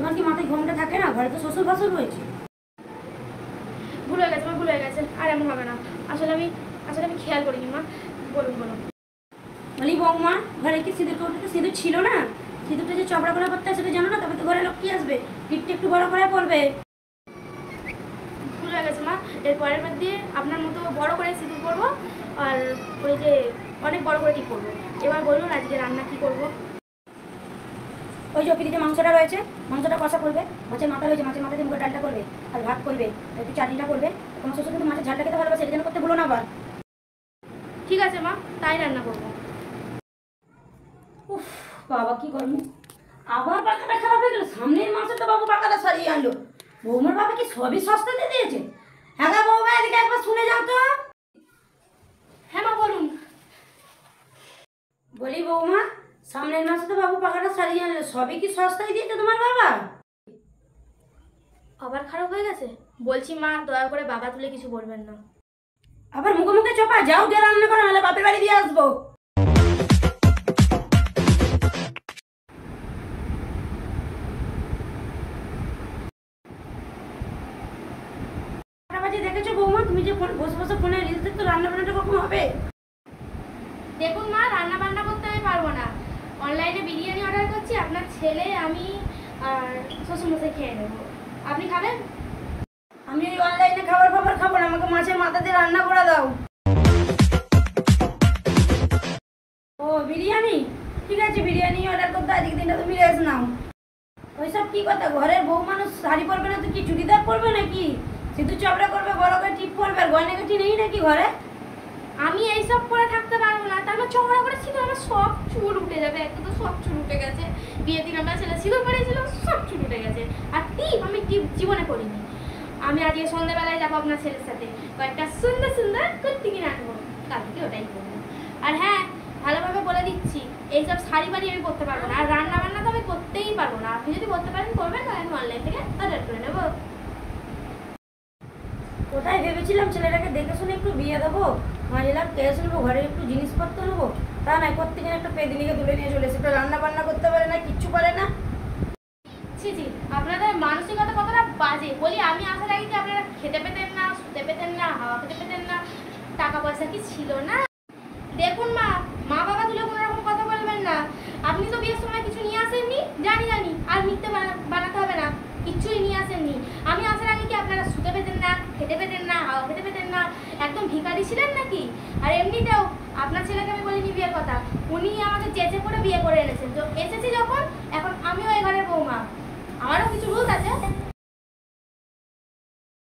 তোমার কি মাথায় ঘুমটা থাকে না? ঘরে তো শ্বশুর বাসুর রয়েছে। ভুল হয়ে গেছে মা, ভুল হয়ে গেছে, আর এমন হবে না। আসলে আমি খেয়াল করিনি মা। বলুন বলুন। বলি বৌমা, ঘরে কি সিঁদুর কৌটোতে সিঁদুর ছিল না? সিঁদুরটা যে চবড়া করে পড়তে হয় সেটা জানো না? তবে তো ঘরে লক্ষ্মী আসবে, টিপটা একটু বড় করে পড়বে। ভুল হয়ে গেছে মা, এর পরের বার দিয়ে আপনার মতো বড় করে সিঁদুর করবো, আর ওই যে অনেক বড় করে টিপ করবো। এবার বলুন আজকে রান্না কি করবো? ওই যে ফ্রিজে মাংসটা রয়েছে, মাংসটা কষা করবে, মাছের মাথা রয়েছে, মাছের মাথা দিয়ে মুগের ডালটা করবে, আর ভাত করবে, একটু চাটনিটা করবে। তোমার শ্বশুর কিন্তু মাছের ঝালটা খেতে ভালোবাসে, এটা যেন করতে ভুলো না আবার। ঠিক আছে মা, তাই রান্না করবো। উফ বাবা, কি করবো, আবার পাকাটা খারাপ হয়ে গেল। সামনের মাসে তো বাবু পাকাটা সারিয়ে আনলো। বৌমার বাবা কি সবই সস্তাতে দিয়েছে? হ্যাঁ গা বৌমা, এদিকে একবার শুনে যাও তো। হ্যাঁ মা বলুন। বলি বৌমা, সামনের মাসে তো বাবু পাকাটা সারিয়ে আনলো, সবই কি সস্তায় দিয়েছে তোমার বাবা? আবার খারাপ হয়ে গেছে? বলছি মা, দয়া করে বাবা তুলে কিছু বলবেন না। আবার মুখে মুখে চপা, যাও গিয়ে রান্না করো, নাহলে বাপের বাড়ি দিয়ে আসবো। দেখেছো বৌমা, তুমি যে বসে বসে ফোনে রিলস দেখছো, রান্না বান্নাটা কখন হবে? দেখুন মা, রান্না বান্না করতে আমি পারবো না। অনলাইনে বিরিয়ানি অর্ডার করছি, আপনার ছেলে, আমি আর শ্বশুরমশাই খেয়ে নেবো। আপনি খাবেন? আমি ওই অনলাইনে খাবার খাবো না, আমাকে মাছের মাথা দিয়ে রান্না করে দাও। ও বিরিয়ানি, ঠিক আছে, বিরিয়ানি অর্ডার করতে আজকে দিনটা তুমি রেস্ট নাও। ওইসব কি কথা, ঘরের বউ মানুষ শাড়ি পরবে না তো কি চুড়িদার পরবে নাকি? শুধু চপড়া করবে, বড় করে টিপ পরবে, আর গয়নাগাটি নেই নাকি ঘরে? আমি এইসব করে থাকতে পারবো না। তারপর চওড়া করে সিঁদুর, আমার সব চুল উঠে যাবে। একটা তো সব চুল উঠে গেছে, বিয়ের দিন আমরা ছেলে সিঁদুর পরেছিল, সব চুল উঠে গেছে। আর টিপ আমি টিপ জীবনে করিনি। আমি আজকে সন্ধ্যাবেলায় যাবো আপনার ছেলের সাথে, কয়েকটা সুন্দর সুন্দর কুর্তি কিনে আনবো, কাল থেকে ওটাই করবো। আর হ্যাঁ, ভালোভাবে বলে দিচ্ছি, এইসব শাড়ি বাড়ি আমি করতে পারবো না, আর রান্না বান্না তো আমি করতেই পারবো না। আপনি যদি করতে পারেন করবেন, না আমি অনলাইন থেকে অর্ডার করে নেবো। কোথায় ভেবেছিলাম ছেলেটাকে দেখে শুনে একটু বিয়ে দেবো, মাঝিলাম ক্যাশ নেবো, ঘরে একটু জিনিসপত্র নেবো, তা নয় করতে গেলে একটা পেদিনিকে তুলে নিয়ে চলে এসে রান্না বান্না করতে পারে না, কিচ্ছু পারে না। ছি ছি, আপনাদের মানসিকতা কতটা বাজে। বলি আমি আসার আগে কি আপনারা খেতে পেতেন না, শুতে পেতেন না, হাওয়া খেতে পেতেন না? টাকা পয়সা কি ছিল না? দেখুন মা, মা বাবা তুলে কোনো রকম কথা বলবেন না। আপনি তো বিয়ের সময় কিছু নিয়ে আসেননি, জানি আর মিথ্যে বানাতে হবে না, কিচ্ছুই নিয়ে আসেননি। আমি আসার আগে কি আপনারা শুতে পেতেন না, খেতে পেতেন না, হাওয়া খেতে পেতেন না? একদম ভিখারি ছিলেন নাকি? আর এমনিতেও আপনার ছেলেকে আমি বলিনি বিয়ের কথা, উনি আমাকে চেঁচে করে বিয়ে করে এনেছেন। তো এসেছি যখন, এখন